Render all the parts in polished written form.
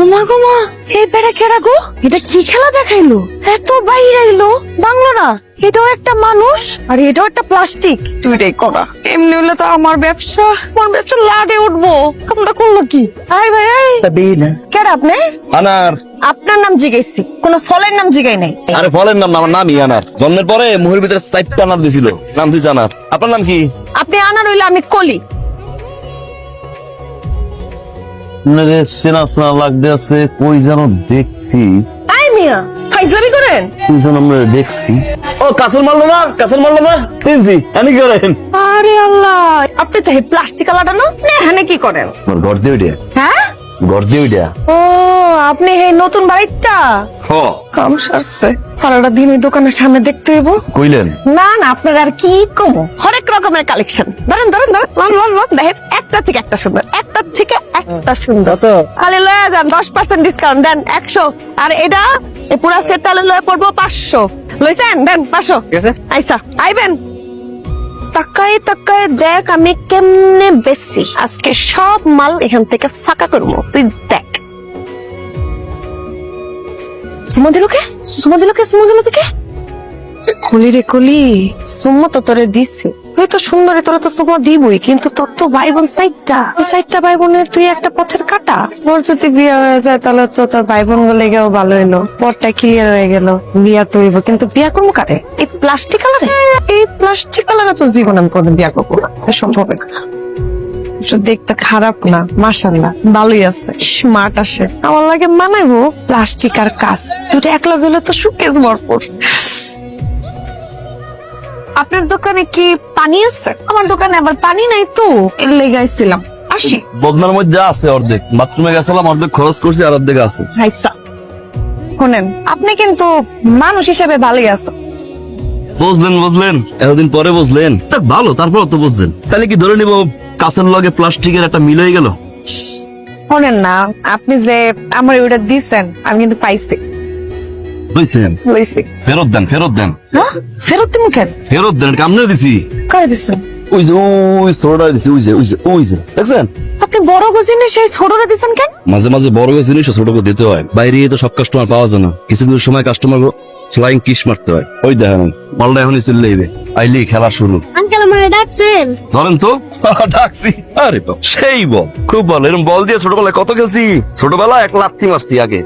ওমা গোমা, এই বেড়া কেডা গো? এটা কি খেলা দেখাইলো? এত বাইরে আইলো বাংলো না। এটাও একটা মানুষ আর এটাও একটা প্লাস্টিক, দুইটাই করা। এমনি হলে তো আমার ব্যবসা লাটে উঠবো। আমরা করলো কি? আই ভাই আই, কেডা আপনি? আনার। আপনার নাম জিজ্ঞাসি, কোন ফলের নাম জিগাই নাই। আরে ফলের নাম না, আমার নামই আনার। জন্মের পরে মুখের ভিতরে 4টা আনার দিছিল, নাম দিছে আনার। আপনার নাম কি? আপনি আনার হইলে আমি কলি। চেনা চেনা লাগতে আছে, কই যেন দেখছি। আই মিয়া, ফাইজলামি করেন? কই যেন আমরা দেখছি। ও কাসল মারলো না, কাসল মারলো না, চিনছি। আমি কি করেন? আরে আল্লাহ, আপনি তো এই প্লাস্টিক আলাটা না? এখানে কি করেন? আমার ঘর দিয়ে উঠে, হ্যাঁ ঘর দিয়ে উঠে। ও, আপনি এই নতুন বাড়িটা হ কাম সারছে। সারাটা দিন ওই দোকানের সামনে দেখতে হইব। কইলেন? না না, আপনার আর কি কমো, হরেক রকমের কালেকশন। ধরেন ধরেন ধরেন, লন লন লন, দেখেন একটা থেকে একটা সুন্দর, একটা থেকে একটা সুন্দর। খালি লয়ে যান, 10% ডিসকাউন্ট দেন, 100। আর এটা এই পুরা সেটটা লয়ে পড়বো 500। লইছেন? দেন 500। আইসা আইবেন। তাকায় তাকায় দেখ আমি কেমনে বেশি। আজকে সব মাল এখান থেকে ফাঁকা করবো, তুই দেখ। সুমা দিল কে? সুমা দিল কে? সুমা দিল কে? কলি রে কলি, সুমা তো তোরে দিচ্ছে। তুই তো সুন্দরী, তোরা তো সুমা দিবই, কিন্তু তোর তো ভাই বোন সাইডটা ভাই বোনের তুই একটা পথের কাটা। তোর যদি বিয়ে হয়ে যায় তাহলে তো তোর ভাই বোন গুলো গেও ভালো হইলো, পরটা ক্লিয়ার হয়ে গেল। বিয়া তো হইব, কিন্তু বিয়া করবো কারে? এই প্লাস্টিক কালারে? এই প্লাস্টিক কালারে তোর জীবন আমি কোনদিন বিয়া করবো না, সম্ভব না। দেখতে খারাপ না, মাশাআল্লাহ ভালোই আছে, স্মার্ট আসে। আমার লাগে মানাইবো প্লাস্টিক আর কাঁচ দুটো এক লগে হলে তো সুকেস ভরপুর। আপনার দোকানে কি পানি আছে? আমার দোকানে আবার পানি নাই তো, এর লেগে আইছিলাম। আসি। বদনার মধ্যে আছে অর্ধেক, বাথরুমে গেছিলাম, অর্ধেক খরচ করছি আর অর্ধেক আছে। আচ্ছা শোনেন, আপনি কিন্তু মানুষ হিসেবে ভালোই আছে। বুঝলেন, এতদিন পরে বুঝলেন। তা ভালো, তারপর তো বুঝলেন। তাহলে কি ধরে নিব কাঁচের লগে প্লাস্টিকের একটা মিল হয়ে গেল? শোনেন না, আপনি যে আমার ওটা দিচ্ছেন আমি কিন্তু পাইছি। বুঝছেন? লইছি। ফেরত দেন। হ্যাঁ, ফেরত দিমু কেন? ফেরত দেন, কামনে দিছি। কারে দিচ্ছেন? ওই যে ওই ছোটটা দিছি, ওই যে দেখছেন? আপনি বড় গজিনে সেই ছোটরা দিচ্ছেন কেন? মাঝে মাঝে বড় জিনিস ছোটকে দিতে হয়। বাইরে তো সব কাস্টমার পাওয়া যায় না, কিছু কিছু সময় কাস্টমার ফ্লাইং কিস মারতে হয়। ওই দেখেন মালটা এখনই চলে যাবে, আইলি খেলা শুরু। আঙ্কেল আমার ডাকছেন? ধরেন তো। ডাকছি? আরে তো সেই বল, খুব ভালো। এরকম বল দিয়ে ছোটবেলায় কত খেলছি। ছোটবেলায় 1 লাথি মারছি, আগে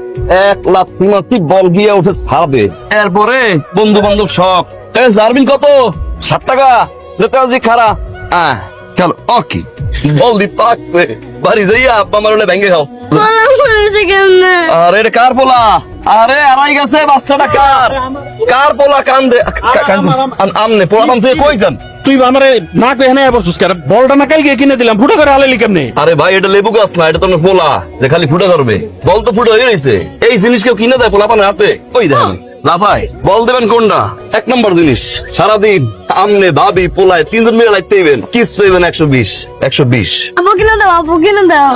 1 লাথি মারছি, বল গিয়ে উঠে ছাড়বে। এরপরে বন্ধু বান্ধব শখ। জারবিন কত? 7 টাকা। নেতাজি খারা চলো ওকে, বল দি পাকছে। বাড়ি যাইয়া আব্বা মারলে ভেঙে খাও। আরে এটা কার পোলা? আরে আড়াই গেছে বাচ্চাটা। কার পোলা? কান্দে আমনে পোলা পান থেকে কই যান? তুই আমারে না কই এনে বসছিস কেন? বলটা না কালকে কিনে দিলাম, ফুটা করে আলাইলি কেমনে? আরে ভাই এটা লেবু গাছ না, এটা তো পোলা যে খালি ফুটা করবে। বল তো ফুটা হয়ে গেছে। এই জিনিস কেউ কিনে দেয় পোলা পানের হাতে? ওই দেখেন না ভাই, বল দেবেন কোনটা? 1 নম্বর জিনিস। সারাদিন আমনে ভাবি পোলায় 3 জন মিলে লাইতে দিবেন, কিস চাইবেন 120। আপু কিনে দাও, আপু কিনে দাও।